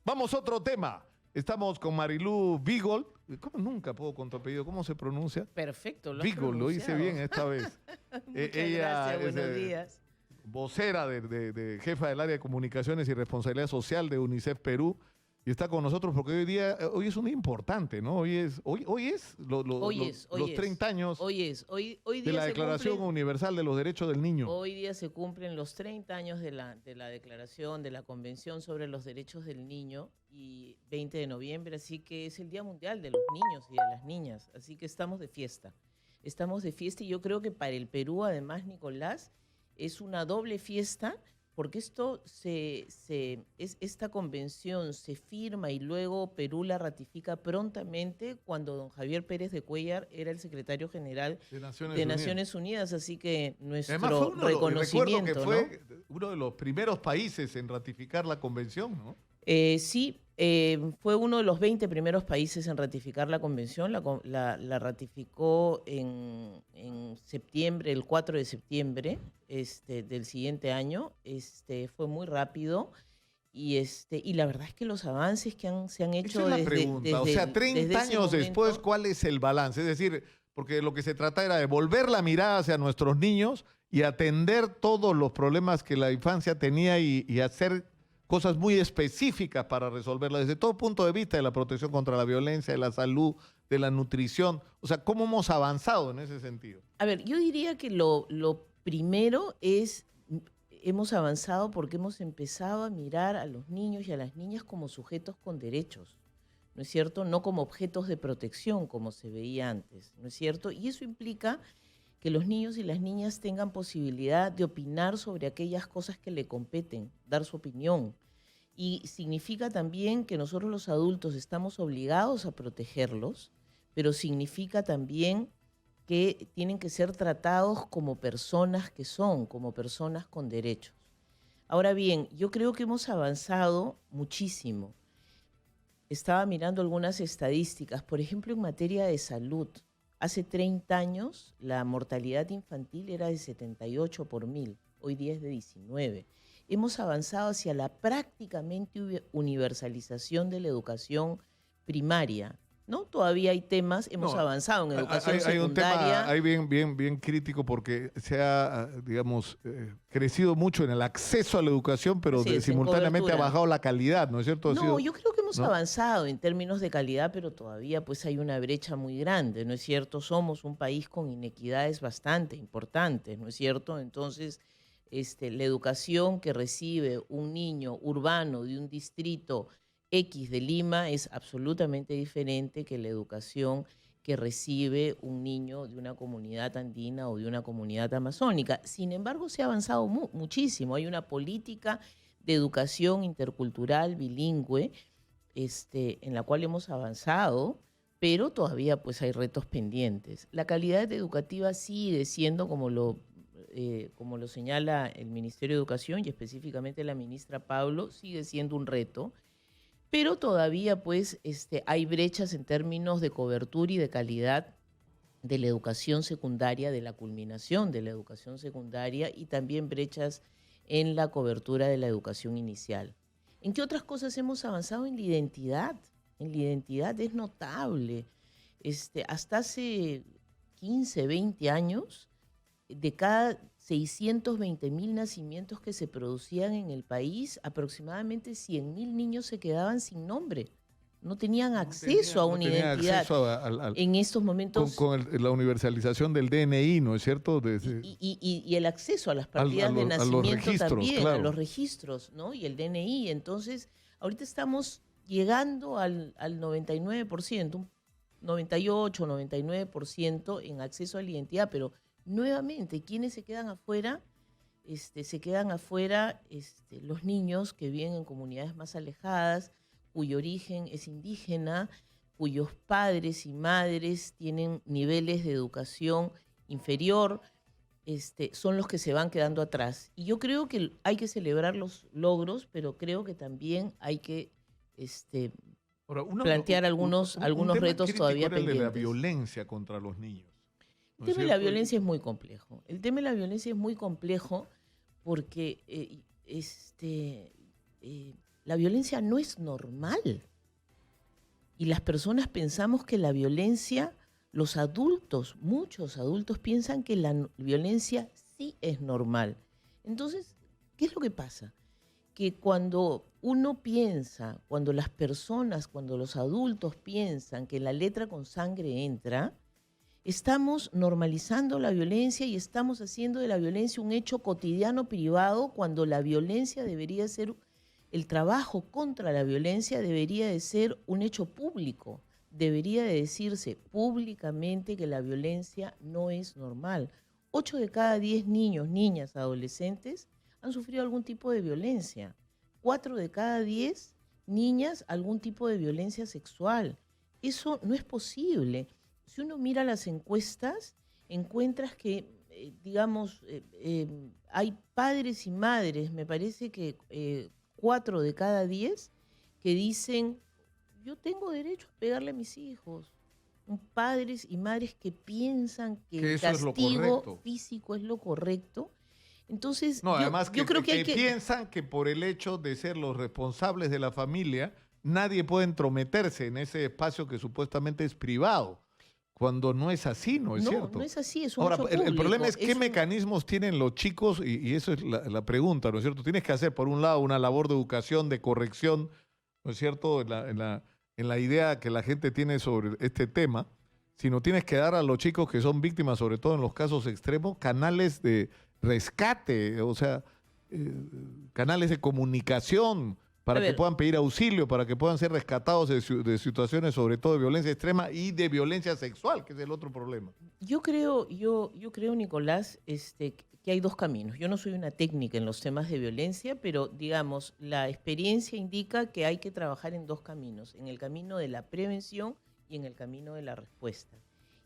Vamos a otro tema. Estamos con Marilú Vigold. ¿Cómo nunca puedo con tu apellido? ¿Cómo se pronuncia? Perfecto, lo has Vigold, lo hice pronunciado. bien esta vez. Ella gracias, buenos días. Vocera de jefa del área de comunicaciones y responsabilidad social de UNICEF Perú. Y está con nosotros porque hoy es un día importante, ¿no? Hoy es los 30 años Hoy de la Declaración Universal de los Derechos del Niño. Hoy día se cumplen los 30 años de la Declaración, de la Convención sobre los Derechos del Niño, y 20 de noviembre, así que es el Día Mundial de los Niños y de las Niñas, así que estamos de fiesta. Estamos de fiesta y yo creo que para el Perú, además, Nicolás, es una doble fiesta, porque esta convención se firma y luego Perú la ratifica prontamente cuando don Javier Pérez de Cuéllar era el secretario general de Naciones Unidas, así que nuestro reconocimiento. Recuerdo que fue uno de los primeros países en ratificar la convención, ¿no? Sí, fue uno de los 20 primeros países en ratificar la convención. La ratificó en septiembre, el 4 de septiembre del siguiente año. Fue muy rápido y la verdad es que los avances que se han hecho Esa es la pregunta. O sea, 30 años después, ¿cuál es el balance? Es decir, porque lo que se trata era de volver la mirada hacia nuestros niños y atender todos los problemas que la infancia tenía y hacer cosas muy específicas para resolverlas desde todo punto de vista, de la protección contra la violencia, de la salud, de la nutrición. O sea, ¿cómo hemos avanzado en ese sentido? A ver, yo diría que lo primero es, hemos avanzado porque hemos empezado a mirar a los niños y a las niñas como sujetos con derechos, ¿no es cierto? No como objetos de protección como se veía antes, ¿no es cierto? Y eso implica que los niños y las niñas tengan posibilidad de opinar sobre aquellas cosas que le competen, dar su opinión. Y significa también que nosotros los adultos estamos obligados a protegerlos, pero significa también que tienen que ser tratados como personas que son, como personas con derechos. Ahora bien, yo creo que hemos avanzado muchísimo. Estaba mirando algunas estadísticas, por ejemplo, en materia de salud. Hace 30 años la mortalidad infantil era de 78 por 1000, hoy día es de 19. Hemos avanzado hacia la prácticamente universalización de la educación primaria, ¿no? Todavía hay temas, hemos avanzado en educación secundaria. Hay un tema bien crítico porque se ha, digamos, crecido mucho en el acceso a la educación, pero simultáneamente ha bajado la calidad, ¿no es cierto? No, yo creo que hemos avanzado en términos de calidad, pero todavía pues hay una brecha muy grande, ¿no es cierto? Somos un país con inequidades bastante importantes, ¿no es cierto? Entonces, la educación que recibe un niño urbano de un distrito X de Lima es absolutamente diferente que la educación que recibe un niño de una comunidad andina o de una comunidad amazónica. Sin embargo, se ha avanzado muchísimo. Hay una política de educación intercultural bilingüe en la cual hemos avanzado, pero todavía pues hay retos pendientes. La calidad educativa sigue siendo, como lo señala el Ministerio de Educación y específicamente la ministra Pablo, sigue siendo un reto. Pero todavía pues hay brechas en términos de cobertura y de calidad de la educación secundaria, de la culminación de la educación secundaria, y también brechas en la cobertura de la educación inicial. ¿En qué otras cosas hemos avanzado? En la identidad. En la identidad es notable. Hasta hace 15, 20 años, de cada 620.000 nacimientos que se producían en el país, aproximadamente 100.000 niños se quedaban sin nombre. No tenían acceso a una identidad. En estos momentos... Con la universalización del DNI, ¿no es cierto? Y el acceso a las partidas de nacimiento también, claro, a los registros, ¿no? Y el DNI. Entonces, ahorita estamos llegando al 99%, 98, 99% en acceso a la identidad, pero nuevamente, ¿quiénes se quedan afuera? Se quedan afuera los niños que viven en comunidades más alejadas, cuyo origen es indígena, cuyos padres y madres tienen niveles de educación inferior, son los que se van quedando atrás. Y yo creo que hay que celebrar los logros, pero creo que también hay que plantear algunos retos todavía pendientes. El de la violencia contra los niños. El tema de la violencia es muy complejo. El tema de la violencia es muy complejo porque la violencia no es normal. Y las personas pensamos que la violencia, los adultos, muchos adultos piensan que la violencia sí es normal. Entonces, ¿qué es lo que pasa? Que cuando uno piensa, cuando las personas, cuando los adultos piensan que la letra con sangre entra, estamos normalizando la violencia y estamos haciendo de la violencia un hecho cotidiano privado, cuando la violencia debería ser, el trabajo contra la violencia debería de ser un hecho público. Debería de decirse públicamente que la violencia no es normal. 8 de cada 10 niños, niñas, adolescentes han sufrido algún tipo de violencia. 4 de cada 10 niñas algún tipo de violencia sexual. Eso no es posible. Si uno mira las encuestas, encuentras que, hay padres y madres, me parece que 4 de cada 10, que dicen, yo tengo derecho a pegarle a mis hijos. Padres y madres que piensan que el castigo físico es lo correcto. Entonces, no, además yo creo que piensan que por el hecho de ser los responsables de la familia, nadie puede entrometerse en ese espacio que supuestamente es privado, cuando no es así, ¿no es cierto? No es así, es un Ahora, hecho público. el problema es qué mecanismos tienen los chicos, y eso es la pregunta, ¿no es cierto? Tienes que hacer, por un lado, una labor de educación, de corrección, ¿no es cierto?, en la idea que la gente tiene sobre este tema, sino tienes que dar a los chicos que son víctimas, sobre todo en los casos extremos, canales de rescate, o sea, canales de comunicación para que puedan pedir auxilio, para que puedan ser rescatados de situaciones, sobre todo de violencia extrema y de violencia sexual, que es el otro problema. Yo creo, Nicolás, que hay dos caminos. Yo no soy una técnica en los temas de violencia, pero, digamos, la experiencia indica que hay que trabajar en dos caminos, en el camino de la prevención y en el camino de la respuesta.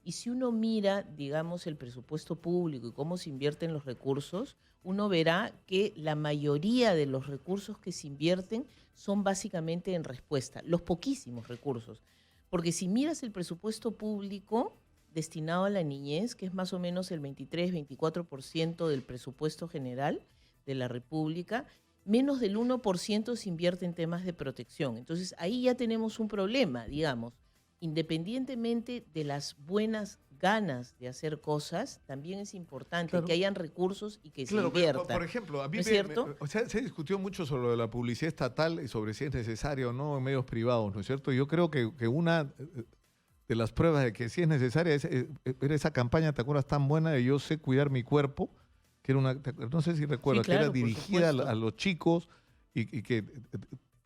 Y si uno mira, digamos, el presupuesto público y cómo se invierten los recursos, uno verá que la mayoría de los recursos que se invierten son básicamente en respuesta, los poquísimos recursos. Porque si miras el presupuesto público destinado a la niñez, que es más o menos el 23-24% del presupuesto general de la República, menos del 1% se invierte en temas de protección. Entonces ahí ya tenemos un problema, digamos. Independientemente de las buenas ganas de hacer cosas, también es importante que hayan recursos y que se inviertan. Por ejemplo, a mí ¿no es cierto? Se discutió mucho sobre lo de la publicidad estatal y sobre si es necesaria o no en medios privados, ¿no es cierto? Yo creo que una de las pruebas de que sí es necesaria era esa campaña, ¿te acuerdas? Tan buena de Yo sé cuidar mi cuerpo, que era no sé si recuerdas, sí, claro, que era dirigida a los chicos y que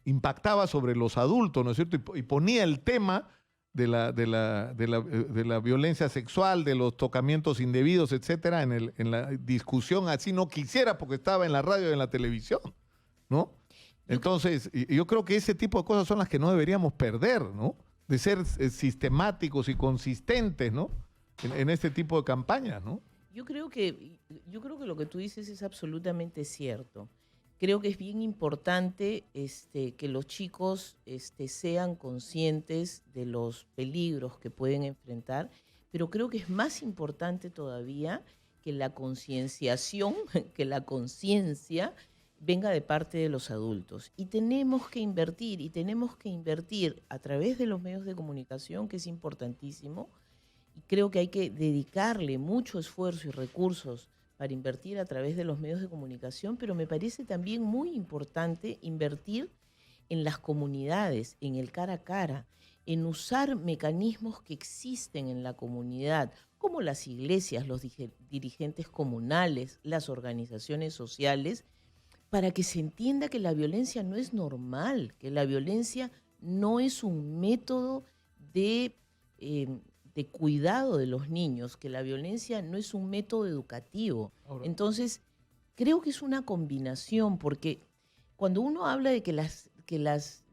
impactaba sobre los adultos, ¿no es cierto? Y ponía el tema de la violencia sexual, de los tocamientos indebidos, etcétera, en la discusión, así no quisiera, porque estaba en la radio y en la televisión, ¿no? Entonces, yo creo que ese tipo de cosas son las que no deberíamos perder, ¿no? De ser sistemáticos y consistentes, ¿no? En este tipo de campañas, ¿no? Yo creo que lo que tú dices es absolutamente cierto. Creo que es bien importante que los chicos sean conscientes de los peligros que pueden enfrentar, pero creo que es más importante todavía que la concienciación, que la conciencia venga de parte de los adultos. Y tenemos que invertir a través de los medios de comunicación, que es importantísimo, y creo que hay que dedicarle mucho esfuerzo y recursos para invertir a través de los medios de comunicación, pero me parece también muy importante invertir en las comunidades, en el cara a cara, en usar mecanismos que existen en la comunidad, como las iglesias, los dirigentes comunales, las organizaciones sociales, para que se entienda que la violencia no es normal, que la violencia no es un método de cuidado de los niños, que la violencia no es un método educativo. Ahora, entonces, creo que es una combinación, porque cuando uno habla de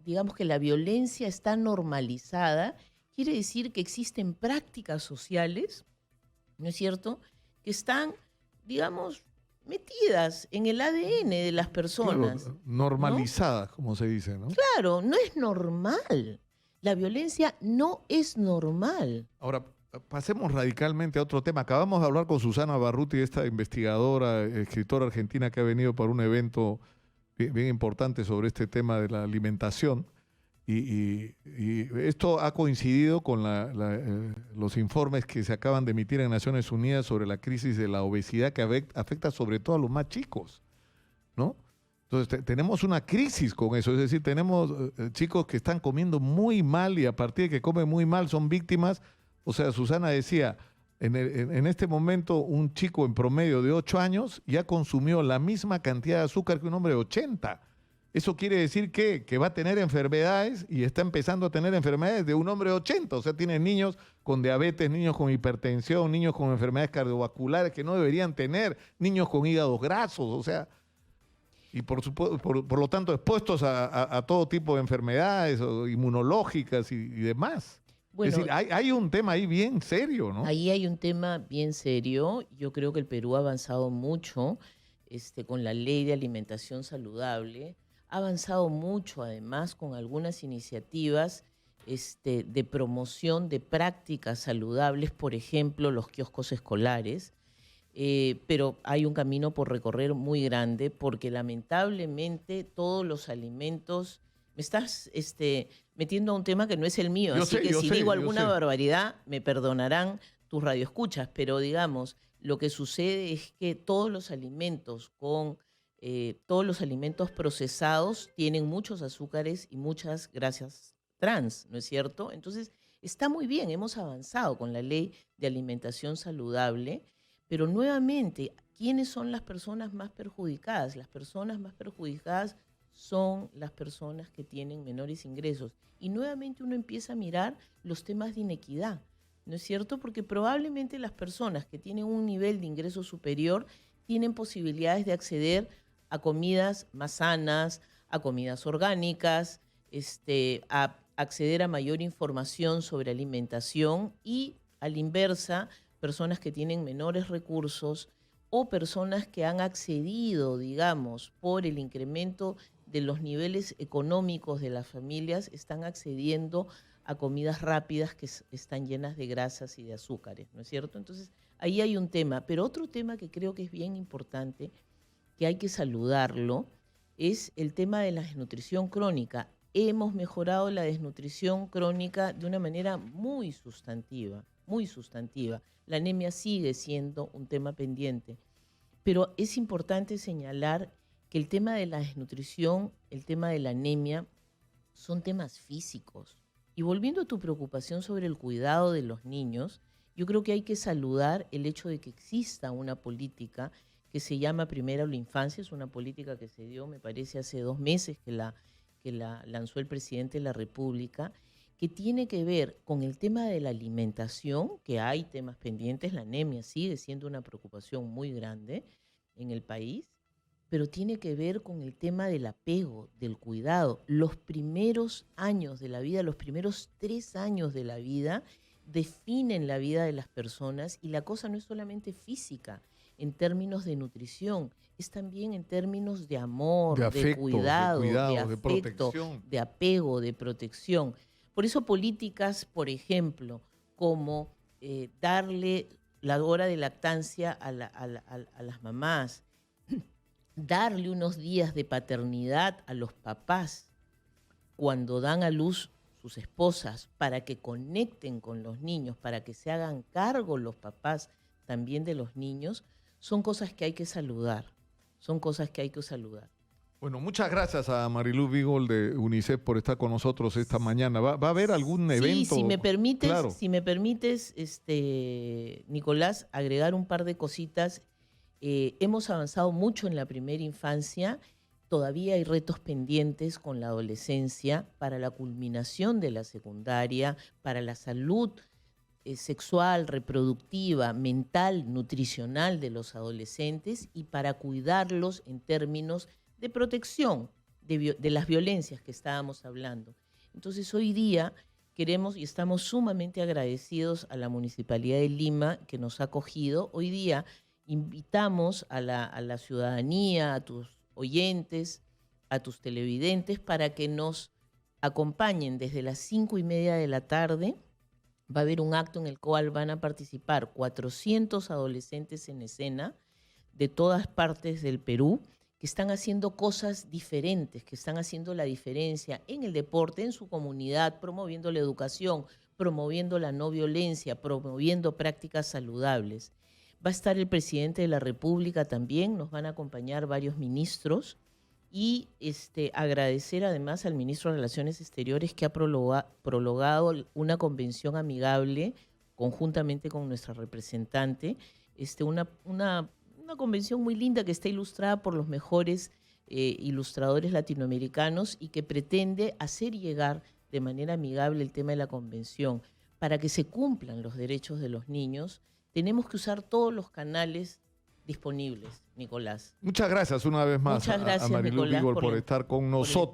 digamos que la violencia está normalizada, quiere decir que existen prácticas sociales, ¿no es cierto?, que están, digamos, metidas en el ADN de las personas. Claro, normalizadas, ¿no? Como se dice, ¿no? Claro, no es normal. La violencia no es normal. Ahora, pasemos radicalmente a otro tema. Acabamos de hablar con Susana Barruti, esta investigadora, escritora argentina que ha venido para un evento bien importante sobre este tema de la alimentación. Y esto ha coincidido con los informes que se acaban de emitir en Naciones Unidas sobre la crisis de la obesidad que afecta sobre todo a los más chicos, ¿no? Entonces tenemos una crisis con eso, es decir, tenemos chicos que están comiendo muy mal y a partir de que comen muy mal son víctimas. O sea, Susana decía, en este momento un chico en promedio de 8 años ya consumió la misma cantidad de azúcar que un hombre de 80. Eso quiere decir que va a tener enfermedades y está empezando a tener enfermedades de un hombre de 80. O sea, tiene niños con diabetes, niños con hipertensión, niños con enfermedades cardiovasculares que no deberían tener, niños con hígados grasos, o sea, y por lo tanto expuestos a todo tipo de enfermedades inmunológicas y demás. Bueno, es decir, hay un tema ahí bien serio, ¿no? Ahí hay un tema bien serio. Yo creo que el Perú ha avanzado mucho con la ley de alimentación saludable. Ha avanzado mucho, además, con algunas iniciativas de promoción de prácticas saludables, por ejemplo, los kioscos escolares. Pero hay un camino por recorrer muy grande porque lamentablemente todos los alimentos... Me estás metiendo a un tema que no es el mío, así que si digo alguna barbaridad me perdonarán tus radioescuchas, pero digamos, lo que sucede es que todos los alimentos procesados tienen muchos azúcares y muchas grasas trans, ¿no es cierto? Entonces, está muy bien, hemos avanzado con la ley de alimentación saludable, pero nuevamente, ¿quiénes son las personas más perjudicadas? Las personas más perjudicadas son las personas que tienen menores ingresos. Y nuevamente uno empieza a mirar los temas de inequidad, ¿no es cierto? Porque probablemente las personas que tienen un nivel de ingreso superior tienen posibilidades de acceder a comidas más sanas, a comidas orgánicas, a acceder a mayor información sobre alimentación y, a la inversa, personas que tienen menores recursos o personas que han accedido, digamos, por el incremento de los niveles económicos de las familias, están accediendo a comidas rápidas que están llenas de grasas y de azúcares, ¿no es cierto? Entonces, ahí hay un tema. Pero otro tema que creo que es bien importante, que hay que saludarlo, es el tema de la desnutrición crónica. Hemos mejorado la desnutrición crónica de una manera muy sustantiva, muy sustantiva. La anemia sigue siendo un tema pendiente, pero es importante señalar que el tema de la desnutrición, el tema de la anemia, son temas físicos. Y volviendo a tu preocupación sobre el cuidado de los niños, yo creo que hay que saludar el hecho de que exista una política que se llama Primero la Infancia. Es una política que se dio, me parece, hace 2 meses que la lanzó el presidente de la República, que tiene que ver con el tema de la alimentación, que hay temas pendientes. La anemia sigue siendo una preocupación muy grande en el país, pero tiene que ver con el tema del apego, del cuidado. Los primeros años de la vida, los primeros 3 años de la vida, definen la vida de las personas, y la cosa no es solamente física, en términos de nutrición, es también en términos de amor, de afecto, de cuidado, de afecto, de protección, de apego, de protección. Por eso políticas, por ejemplo, como darle la hora de lactancia a las mamás, darle unos días de paternidad a los papás cuando dan a luz sus esposas, para que conecten con los niños, para que se hagan cargo los papás también de los niños, son cosas que hay que saludar, son cosas que hay que saludar. Bueno, muchas gracias a Mariluz Vigol de UNICEF por estar con nosotros esta mañana. ¿Va a haber algún evento? Sí, si me permites, claro. Si me permites, Nicolás, agregar un par de cositas. Hemos avanzado mucho en la primera infancia. Todavía hay retos pendientes con la adolescencia para la culminación de la secundaria, para la salud sexual, reproductiva, mental, nutricional de los adolescentes, y para cuidarlos en términos de protección de las violencias que estábamos hablando. Entonces, hoy día queremos y estamos sumamente agradecidos a la Municipalidad de Lima, que nos ha acogido. Hoy día invitamos a la ciudadanía, a tus oyentes, a tus televidentes, para que nos acompañen desde las 5:30 de la tarde Va a haber un acto en el cual van a participar 400 adolescentes en escena de todas partes del Perú, que están haciendo cosas diferentes, que están haciendo la diferencia en el deporte, en su comunidad, promoviendo la educación, promoviendo la no violencia, promoviendo prácticas saludables. Va a estar el presidente de la República también, nos van a acompañar varios ministros y agradecer además al ministro de Relaciones Exteriores que ha prologado una convención amigable conjuntamente con nuestra representante, una convención muy linda que está ilustrada por los mejores ilustradores latinoamericanos y que pretende hacer llegar de manera amigable el tema de la convención. Para que se cumplan los derechos de los niños, tenemos que usar todos los canales disponibles, Nicolás. Muchas gracias una vez más. Muchas gracias, a Marilu Nicolás, Bigor por estar con nosotros.